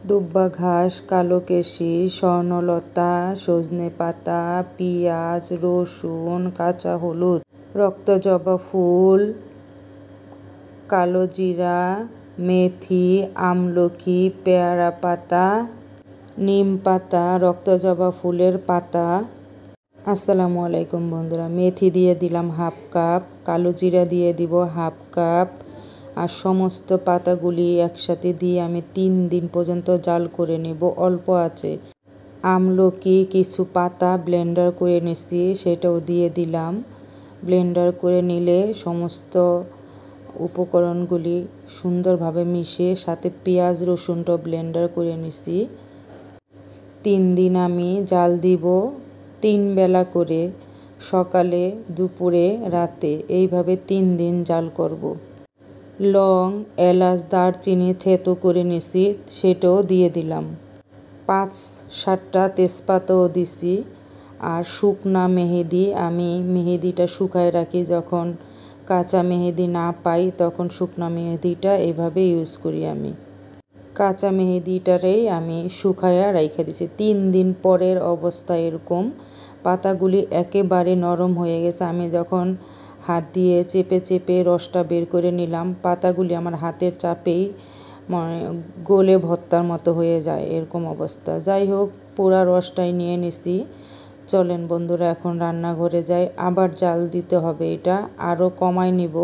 দুব্বা ঘাস, কালোকেশি, স্বর্ণলতা, সজনে পাতা, পিঁয়াজ, রসুন, কাঁচা হলুদ, রক্তজবা ফুল, কালো জিরা, মেথি, আমলকি, পেয়ারা পাতা, নিম পাতা, রক্তজবা ফুলের পাতা। আসসালামু আলাইকুম বন্ধুরা। মেথি দিয়ে দিলাম হাফ কাপ, কালো জিরা দিয়ে দিব হাফ কাপ, আর সমস্ত পাতাগুলি একসাথে দিয়ে আমি 3 দিন পর্যন্ত জাল করে নেব অল্প আছে। আমলকি কিছু পাতা ব্লেন্ডার করে নিচ্ছি, সেটাও দিয়ে দিলাম। ব্লেন্ডার করে নিলে সমস্ত উপকরণগুলি সুন্দরভাবে মিশিয়ে সাথে পেঁয়াজ রসুনটাও ব্লেন্ডার করে নিচ্ছি। 3 দিন আমি জাল দিব 3 বেলা করে, সকালে, দুপুরে, রাতে, এইভাবে 3 দিন জাল করব। লং, এলাচ, দারচিনি থেতো করে নিছি, সেটাও দিয়ে দিলাম। 5-7টা তেজপাতাও দিছি। আর শুকনা মেহেদি, আমি মেহেদিটা শুকায় রাখি, যখন কাঁচা মেহেদি না পাই তখন শুকনা মেহেদিটা এইভাবে ইউজ করি আমি। কাঁচা মেহেদিটারেই আমি শুকায়া রাইখা দিছি। 3 দিন পরের অবস্থা এরকম, পাতাগুলি একেবারে নরম হয়ে গেছে। আমি যখন হাত দিয়ে চেপে চেপে রসটা বের করে নিলাম, পাতাগুলি আমার হাতের চাপেই গলে ভর্তার মতো হয়ে যায়, এরকম অবস্থা। যাই হোক, পুরা রসটাই নিয়ে নিছি। চলেন বন্ধুরা, এখন রান্নাঘরে যাই। আবার জাল দিতে হবে, এটা আরও কমায় নিব।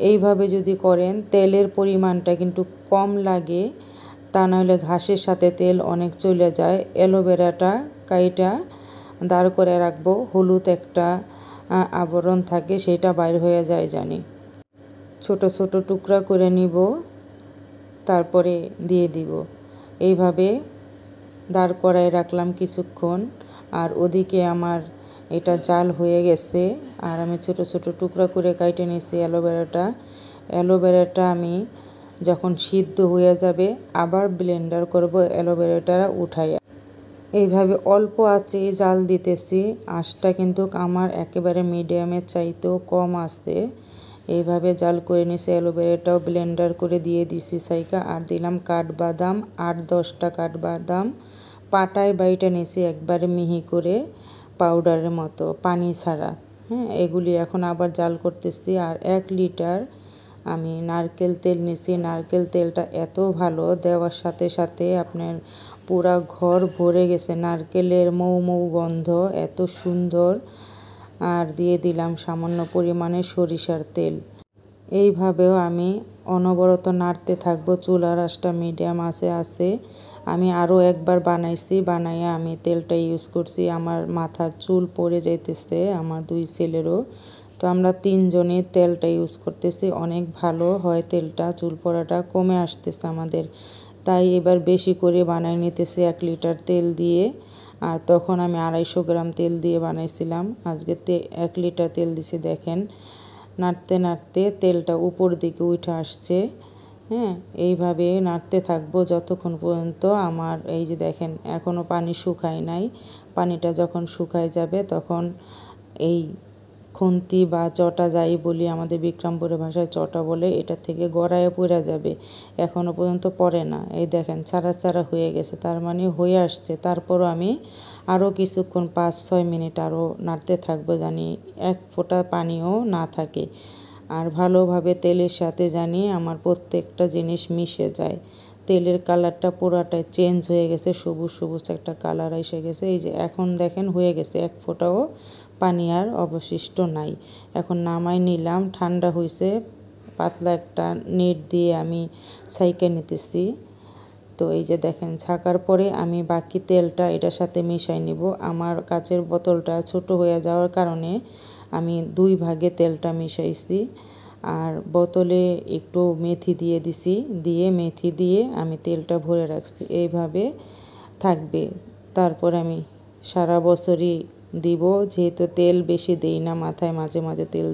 এইভাবে যদি করেন তেলের পরিমাণটা কিন্তু কম লাগে, তা নাহলে ঘাসের সাথে তেল অনেক চলে যায়। অ্যালোভেরাটা কাইটা দাঁড় করে রাখবো, হলুদ একটা আবরণ থাকে, সেটা বাইর হয়ে যায় জানি। ছোট ছোট টুকরা করে নিব, তারপরে দিয়ে দিব। এইভাবে দাঁড় করায় রাখলাম কিছুক্ষণ। আর ওদিকে আমার এটা জাল হয়ে গেছে, আর আমি ছোট ছোট টুকরা করে কাইটে নিয়েছি অ্যালোভেরাটা আমি যখন সিদ্ধ হয়ে যাবে আবার ব্লেন্ডার করব অ্যালোভেরাটা উঠাইয়া। এইভাবে অল্প আঁচে জাল দিতেছি, আঁচটা কিন্তু আমার একেবারে মিডিয়ামের চাইতেও কম আছে। এইভাবে জাল করে নিছি। অ্যালোভেরাটাও ব্লেন্ডার করে দিয়ে দিছি সাইকা। আর দিলাম কাঠবাদাম, 8-10টা কাঠবাদাম পাটায় বাইটা নিছি একবারে মিহি করে, পাউডারের মতো, পানি ছাড়া। এগুলি এখন আবার জাল করতেছি। আর 1 লিটার আমি নারকেল তেল নিছি। নারকেল তেলটা এত ভালো, দেওয়ার সাথে সাথে আপনার পুরা ঘর ভরে গেছে নারকেলের মৌ মৌ গন্ধ, এত সুন্দর। আর দিয়ে দিলাম সামান্য পরিমাণে সরিষার তেল। এইভাবেও আমি অনবরত নাড়তে থাকবো, চুলার আঁচটা মিডিয়াম আছে। আমি আরও একবার বানাইছি, বানাইয়া আমি তেলটা ইউজ করছি। আমার মাথার চুল পড়ে যাইতেছে, আমার 2 ছেলেরও। তো আমরা 3 জনই তেলটা ইউজ করতেছি, অনেক ভালো হয় তেলটা, চুল পড়াটা কমে আসতেছে আমাদের। তাই এবার বেশি করে বানাই নিতেছি 1 লিটার তেল দিয়ে। আর তখন আমি 250 গ্রাম তেল দিয়ে বানাইছিলাম, আজকে 1 লিটার তেল দিছি। দেখেন, নাড়তে নাড়তে তেলটা উপর দিকে উঠে আসছে। এইভাবে নাড়তে থাকবো যতক্ষণ পর্যন্ত আমার, এই যে দেখেন এখনও পানি শুকায় নাই। পানিটা যখন শুকায় যাবে তখন এই খুন্তি বা চটা, যাই বলি আমাদের বিক্রমপুরের ভাষায় চটা বলে, এটা থেকে গড়াইয়ে পড়ে যাবে। এখনও পর্যন্ত পড়ে না। এই দেখেন ছাড়া ছাড়া হয়ে গেছে, তার মানে হয়ে আসছে। তারপরও আমি আরও কিছুক্ষণ 5-6 মিনিট আরও নাড়তে থাকবো, জানি 1 ফোঁটা পানিও না থাকে। আর ভালোভাবে তেলের সাথে জানি আমার প্রত্যেকটা জিনিস মিশে যায়। তেলের কালারটা পুরাটাই চেঞ্জ হয়ে গেছে, সবুজ সবুজ একটা কালার এসে গেছে। এই যে এখন দেখেন হয়ে গেছে, 1 ফোঁটাও পানি আর অবশিষ্ট নাই। এখন নামাই নিলাম, ঠান্ডা হয়েছে। পাতলা একটা নেট দিয়ে আমি ছাইকে নিতেছি। তো এই যে দেখেন ছাকার পরে আমি বাকি তেলটা এটার সাথে মিশাই নিব। আমার কাচের বোতলটা ছোট হয়ে যাওয়ার কারণে আমি 2 ভাগে তেলটা মিশাইছি। আর বোতলে একটু মেথি দিয়ে দিছি, দিয়ে মেথি দিয়ে আমি তেলটা ভরে রাখছি। এইভাবে থাকবে। তারপর আমি সারা বছরই দিব, যেহেতু তেল বেশি দেই না মাথায়, মাঝে মাঝে তেল